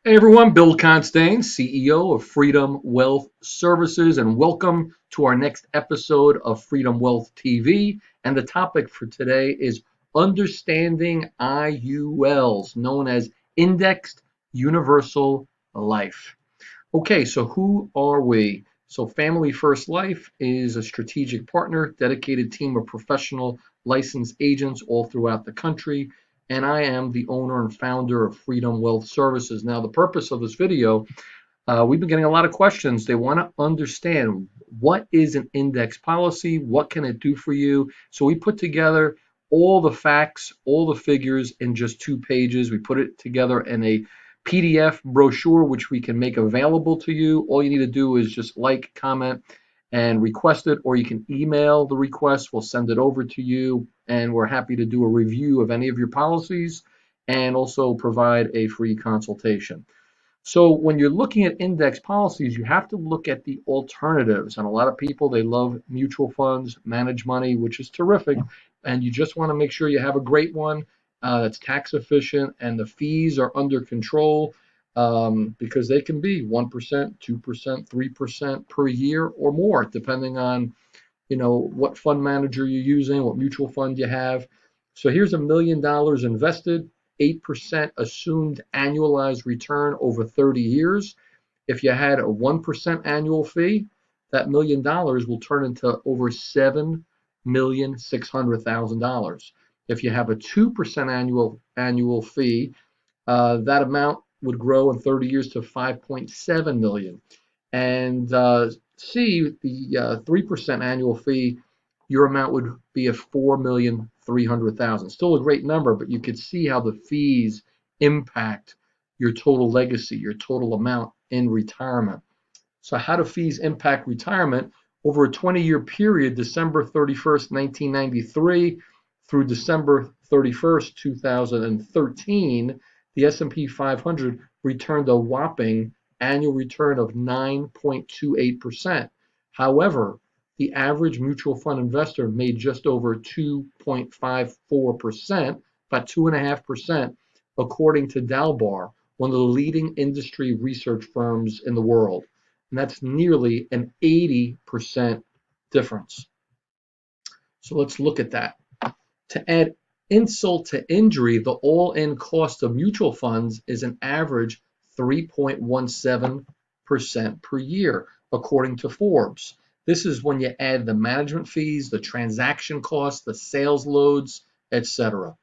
Hey everyone, Bill Constane, CEO of Freedom Wealth Services, and welcome to our next episode of Freedom Wealth TV. And the topic for today is understanding IULs, known as Indexed Universal Life. Okay, so who are we? So Family First Life is a strategic partner, dedicated team of professional licensed agents all throughout the country. And I am the owner and founder of Freedom Wealth Services. Now, the purpose of this video, we've been getting a lot of questions. They want to understand what is an index policy, what can it do for you. So we put together all the facts, all the figures in just 2 pages. We put it together in a PDF brochure, which we can make available to you. All you need to do is just like, comment, and request it, or you can email the request. We'll send it over to you, and we're happy to do a review of any of your policies and also provide a free consultation. So when you're looking at index policies, you have to look at the alternatives. And a lot of people, they love mutual funds, manage money, which is terrific. And you just want to make sure you have a great one that's tax efficient and the fees are under control, because they can be 1%, 2%, 3% per year or more, depending on what fund manager you're using, what mutual fund you have. So here's $1 million invested, 8% assumed annualized return over 30 years. If you had a 1% annual fee, that $1 million will turn into over $7,600,000. If you have a 2% annual fee, that amount would grow in 30 years to 5.7 million. And C, the 3% annual fee, your amount would be a 4,300,000. Still a great number, but you could see how the fees impact your total legacy, your total amount in retirement. So how do fees impact retirement? Over a 20-year period, December 31st, 1993 through December 31st, 2013, the S&P 500 returned a whopping annual return of 9.28%. However, the average mutual fund investor made just over 2.54%, about 2.5%, according to Dalbar, one of the leading industry research firms in the world. And that's nearly an 80% difference. So let's look at that. To add insult to injury, the all-in cost of mutual funds is an average 3.17% per year, according to Forbes. This is when you add the management fees, the transaction costs, the sales loads, etc.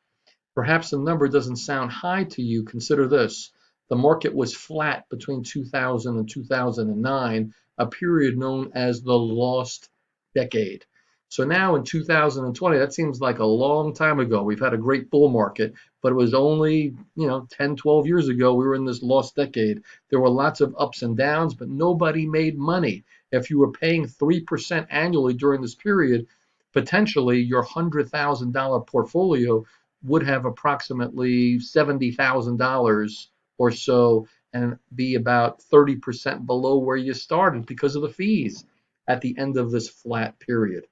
Perhaps the number doesn't sound high to you. Consider this. The market was flat between 2000 and 2009, a period known as the lost decade. So now in 2020, that seems like a long time ago. We've had a great bull market, but it was only 10, 12 years ago we were in this lost decade. There were lots of ups and downs, but nobody made money. If you were paying 3% annually during this period, potentially your $100,000 portfolio would have approximately $70,000 or so and be about 30% below where you started because of the fees at the end of this flat period.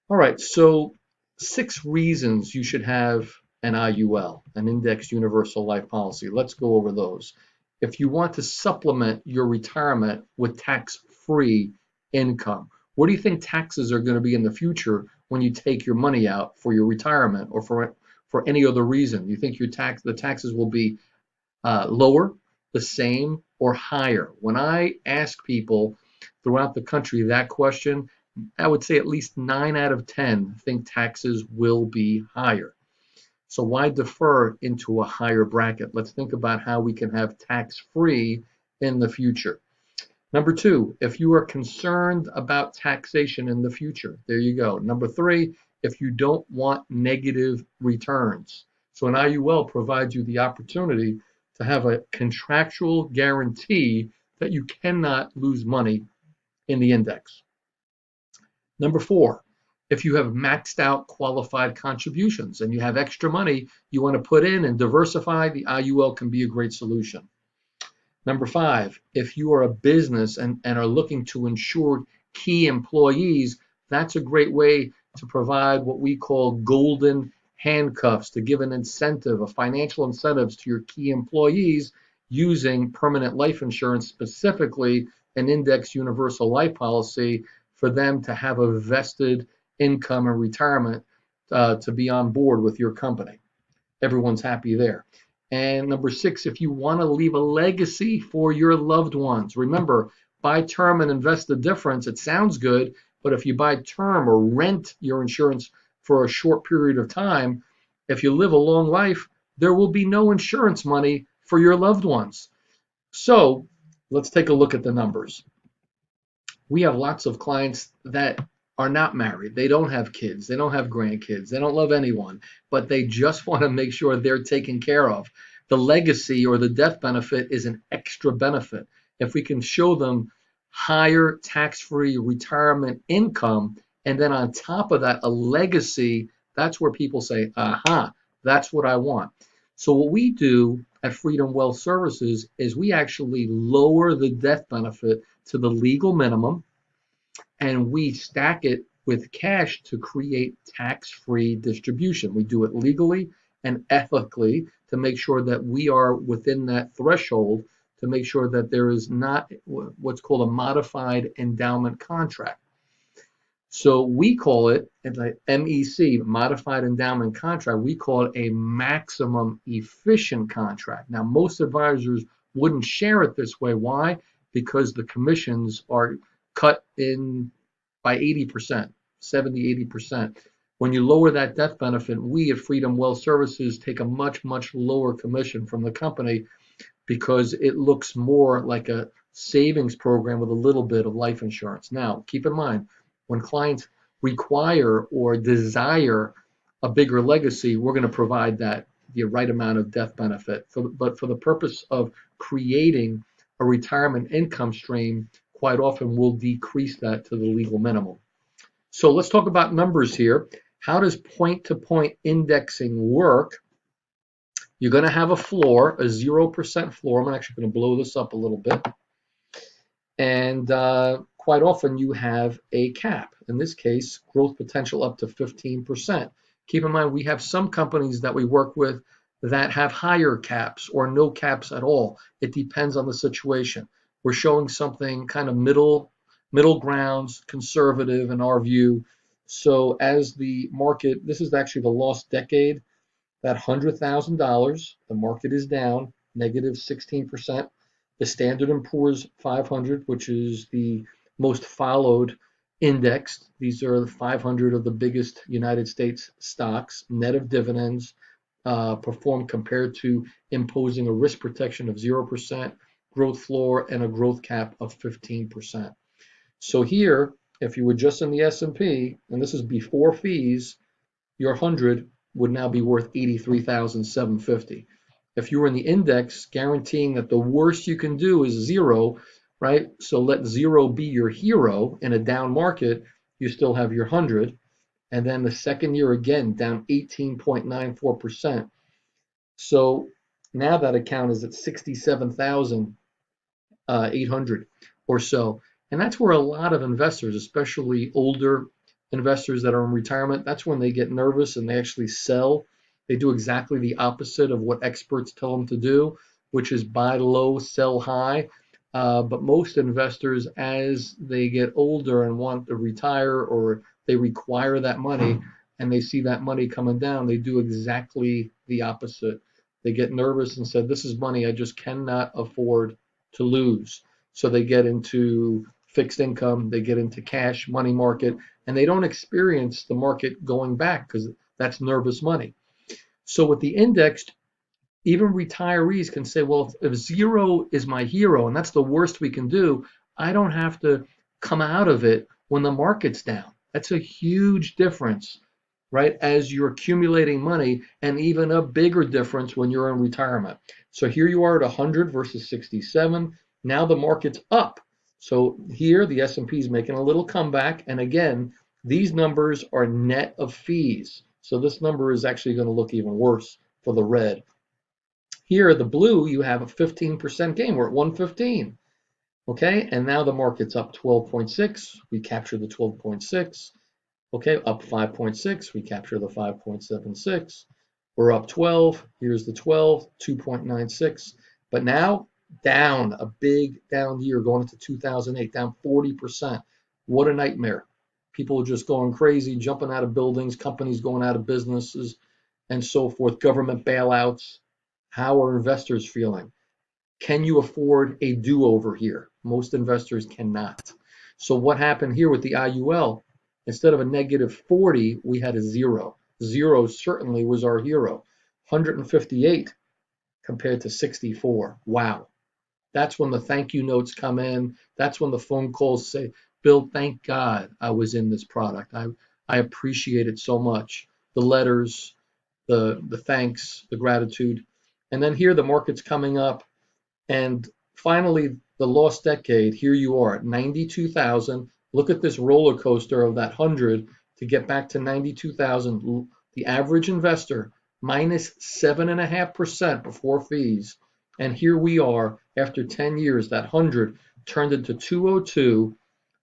All right, so 6 reasons you should have an IUL, an Indexed Universal Life Policy. Let's go over those. If you want to supplement your retirement with tax-free income, what do you think taxes are going to be in the future when you take your money out for your retirement or for any other reason? You think the taxes will be lower, the same, or higher? When I ask people throughout the country that question, I would say at least 9 out of 10 think taxes will be higher. So why defer into a higher bracket? Let's think about how we can have tax-free in the future. Number 2, if you are concerned about taxation in the future, there you go. Number 3, if you don't want negative returns. So an IUL provides you the opportunity to have a contractual guarantee that you cannot lose money in the index. Number 4, if you have maxed out qualified contributions and you have extra money you want to put in and diversify, the IUL can be a great solution. Number 5, if you are a business and are looking to insure key employees, that's a great way to provide what we call golden handcuffs, to give an incentive, a financial incentives to your key employees. using permanent life insurance, specifically an index universal life policy, for them to have a vested income and retirement to be on board with your company. Everyone's happy there. And number 6, if you want to leave a legacy for your loved ones, remember, buy term and invest the difference. It sounds good, but if you buy term or rent your insurance for a short period of time, if you live a long life, there will be no insurance money for your loved ones. So let's take a look at the numbers. We have lots of clients that are not married. They don't have kids. They don't have grandkids. They don't love anyone, but they just want to make sure they're taken care of. The legacy or the death benefit is an extra benefit. If we can show them higher tax-free retirement income, and then on top of that, a legacy, that's where people say, aha, that's what I want. So what we do at Freedom Wealth Services is we actually lower the death benefit to the legal minimum, and we stack it with cash to create tax-free distribution. We do it legally and ethically to make sure that we are within that threshold, to make sure that there is not what's called a modified endowment contract. So we call it, it's like MEC, modified endowment contract. We call it a maximum efficient contract. Now, most advisors wouldn't share it this way. Why? Because the commissions are cut in by 80%, 70, 80%. When you lower that death benefit, we at Freedom Wealth Services take a much, much lower commission from the company because it looks more like a savings program with a little bit of life insurance. Now, keep in mind, when clients require or desire a bigger legacy, we're going to provide that the right amount of death benefit. But for the purpose of creating a retirement income stream, quite often we'll decrease that to the legal minimum. So let's talk about numbers here. How does point-to-point indexing work? You're going to have a floor, a 0% floor. I'm actually going to blow this up a little bit. And quite often you have a cap. In this case, growth potential up to 15%. Keep in mind, we have some companies that we work with that have higher caps or no caps at all. It depends on the situation. We're showing something kind of middle grounds, conservative in our view. So as the market, this is actually the lost decade, that $100,000, the market is down, negative 16%. The Standard & Poor's 500, which is the most followed index. These are the 500 of the biggest United States stocks, net of dividends, perform compared to imposing a risk protection of 0%, growth floor, and a growth cap of 15%. So here, if you were just in the S&P, and this is before fees, your 100 would now be worth $83,750. If you were in the index, guaranteeing that the worst you can do is 0, right? So let 0 be your hero in a down market, you still have your 100. And then the second year again, down 18.94%. So now that account is at 67,800 or so. And that's where a lot of investors, especially older investors that are in retirement, that's when they get nervous and they actually sell. They do exactly the opposite of what experts tell them to do, which is buy low, sell high. But most investors, as they get older and want to retire or they require that money and they see that money coming down, they do exactly the opposite. They get nervous and say, this is money I just cannot afford to lose. So they get into fixed income, they get into cash, money market, and they don't experience the market going back because that's nervous money. So with the indexed, even retirees can say, well, if 0 is my hero and that's the worst we can do, I don't have to come out of it when the market's down. That's a huge difference, right? As you're accumulating money, and even a bigger difference when you're in retirement. So here you are at 100 versus 67. Now the market's up. So here the S&P is making a little comeback. And again, these numbers are net of fees. So this number is actually going to look even worse for the red. Here, the blue, you have a 15% gain. We're at 115. Okay, and now the market's up 12.6. We capture the 12.6. Okay, up 5.6. We capture the 5.76. We're up 12. Here's the 12, 2.96. But now, down, a big down year going into 2008, down 40%. What a nightmare. People just going crazy, jumping out of buildings, companies going out of businesses, and so forth, government bailouts. How are investors feeling? Can you afford a do-over here? Most investors cannot. So what happened here with the IUL? Instead of a negative 40, we had a zero. Zero certainly was our hero. 158 compared to 64. Wow. That's when the thank you notes come in. That's when the phone calls say, Bill, thank God I was in this product. I appreciate it so much. The letters, the thanks, the gratitude. And then here the market's coming up. And finally, the lost decade, here you are at 92,000. Look at this roller coaster of that 100 to get back to 92,000. The average investor minus 7.5% before fees. And here we are after 10 years, that 100 turned into 202,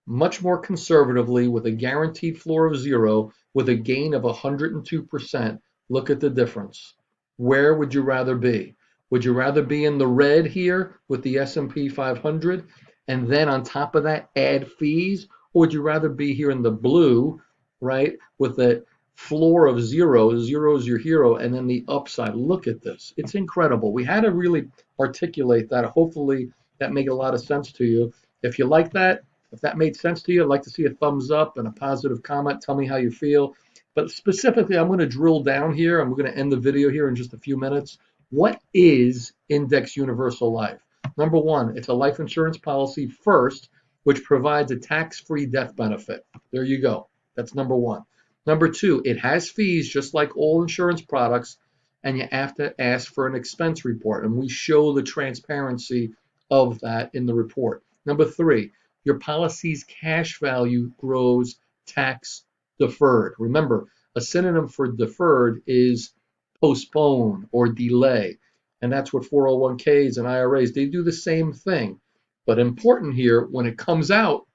much more conservatively with a guaranteed floor of zero with a gain of 102%. Look at the difference. Where would you rather be? Would you rather be in the red here with the S&P 500 and then on top of that add fees? Or would you rather be here in the blue, right, with a floor of zero, zero is your hero, and then the upside? Look at this. It's incredible. We had to really articulate that. Hopefully that made a lot of sense to you. If you like that, if that made sense to you, I'd like to see a thumbs up and a positive comment. Tell me how you feel. But specifically, I'm going to drill down here. I'm going to end the video here in just a few minutes. What is Index Universal Life? Number one, it's a life insurance policy first, which provides a tax-free death benefit. There you go. That's number one. Number two, it has fees just like all insurance products, and you have to ask for an expense report. And we show the transparency of that in the report. Number three, your policy's cash value grows tax deferred. Remember, a synonym for deferred is postpone or delay. And that's what 401ks and IRAs, they do the same thing. But important here, when it comes out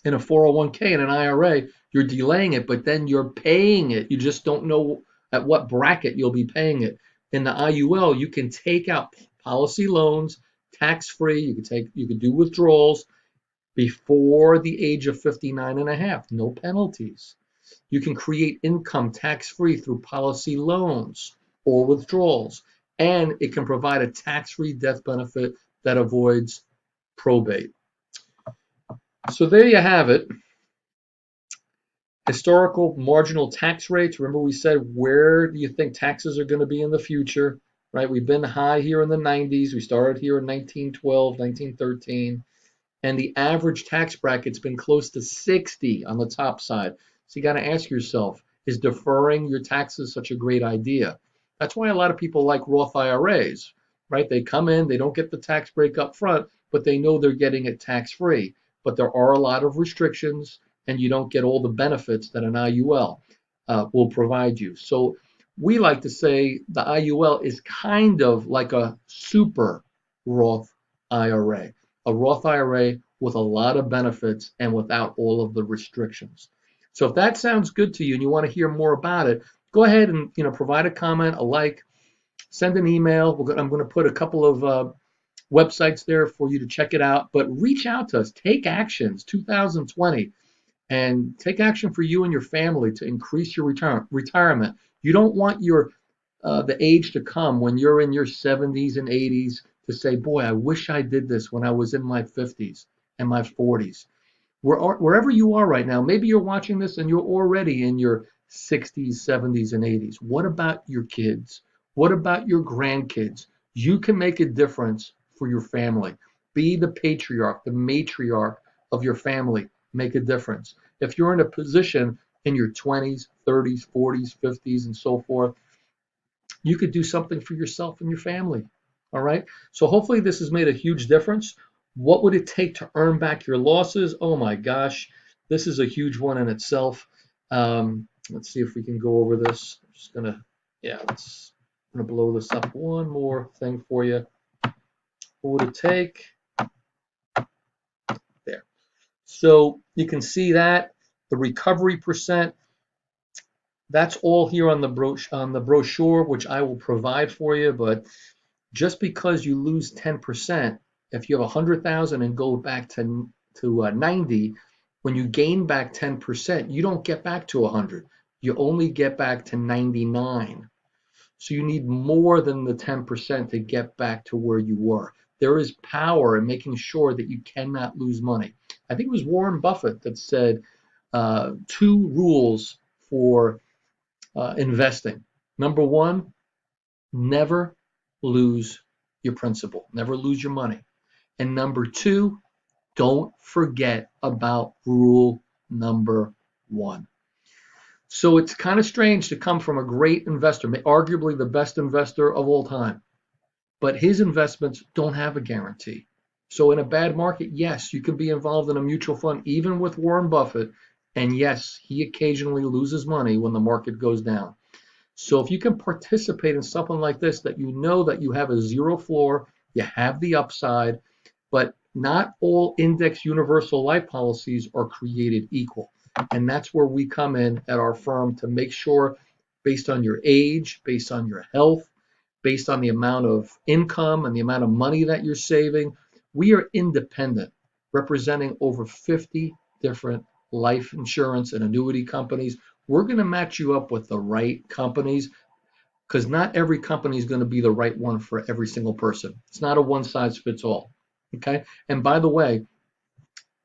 in a 401k and an IRA, you're delaying it, but then you're paying it. You just don't know at what bracket you'll be paying it. In the IUL, you can take out policy loans tax-free. You can do withdrawals before the age of 59 and a half, no penalties. You can create income tax-free through policy loans or withdrawals, and it can provide a tax-free death benefit that avoids probate. So there you have it. Historical marginal tax rates. Remember we said, where do you think taxes are going to be in the future? Right? We've been high here in the 90s. We started here in 1912, 1913. And the average tax bracket's been close to 60 on the top side. So you got to ask yourself, is deferring your taxes such a great idea? That's why a lot of people like Roth IRAs, right? They come in, they don't get the tax break up front, but they know they're getting it tax-free. But there are a lot of restrictions, and you don't get all the benefits that an IUL will provide you. So we like to say the IUL is kind of like a super Roth IRA. A Roth IRA with a lot of benefits and without all of the restrictions. So if that sounds good to you and you want to hear more about it, go ahead and provide a comment, a like, send an email. I'm going to put a couple of websites there for you to check it out. But reach out to us. Take actions 2020 and take action for you and your family to increase your retirement. You don't want the age to come when you're in your 70s and 80s to say, boy, I wish I did this when I was in my 50s and my 40s. Wherever you are right now, maybe you're watching this and you're already in your 60s, 70s, and 80s. What about your kids? What about your grandkids? You can make a difference for your family. Be the patriarch, the matriarch of your family. Make a difference. If you're in a position in your 20s, 30s, 40s, 50s, and so forth, you could do something for yourself and your family. All right. So hopefully this has made a huge difference. What would it take to earn back your losses? Oh my gosh, this is a huge one in itself. Let's see if we can go over this. I'm just gonna, yeah, I'm gonna blow this up one more thing for you. What would it take? There. So you can see that the recovery percent. That's all here on the brochure, which I will provide for you. But Just because you lose 10%, if you have 100,000 and go back to 90, when you gain back 10%, you don't get back to 100. You only get back to 99. So you need more than the 10% to get back to where you were. There is power in making sure that you cannot lose money. I think it was Warren Buffett that said two rules for investing. Number one, never lose your principal, never lose your money. And number two, don't forget about rule number one. So it's kind of strange to come from a great investor, arguably the best investor of all time, but his investments don't have a guarantee. So in a bad market, yes, you can be involved in a mutual fund, even with Warren Buffett, and yes, he occasionally loses money when the market goes down. So if you can participate in something like this, that you know that you have a zero floor, you have the upside, but not all index universal life policies are created equal. And that's where we come in at our firm to make sure, based on your age, based on your health, based on the amount of income and the amount of money that you're saving, we are independent, representing over 50 different life insurance and annuity companies. We're going to match you up with the right companies, because not every company is going to be the right one for every single person. It's not a one size fits all. Okay. And by the way,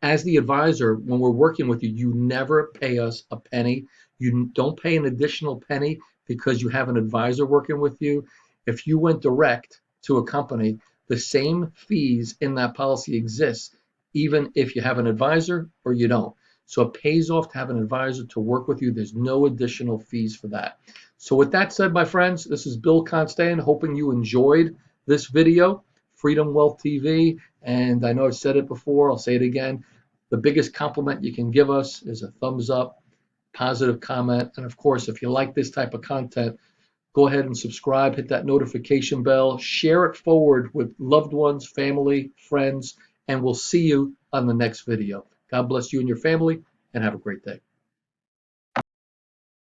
as the advisor, when we're working with you, you never pay us a penny. You don't pay an additional penny because you have an advisor working with you. If you went direct to a company, the same fees in that policy exist, even if you have an advisor or you don't. So it pays off to have an advisor to work with you. There's no additional fees for that. So with that said, my friends, this is Bill Constan, hoping you enjoyed this video, Freedom Wealth TV. And I know I've said it before, I'll say it again. The biggest compliment you can give us is a thumbs up, positive comment. And of course, if you like this type of content, go ahead and subscribe, hit that notification bell, share it forward with loved ones, family, friends, and we'll see you on the next video. God bless you and your family, and have a great day.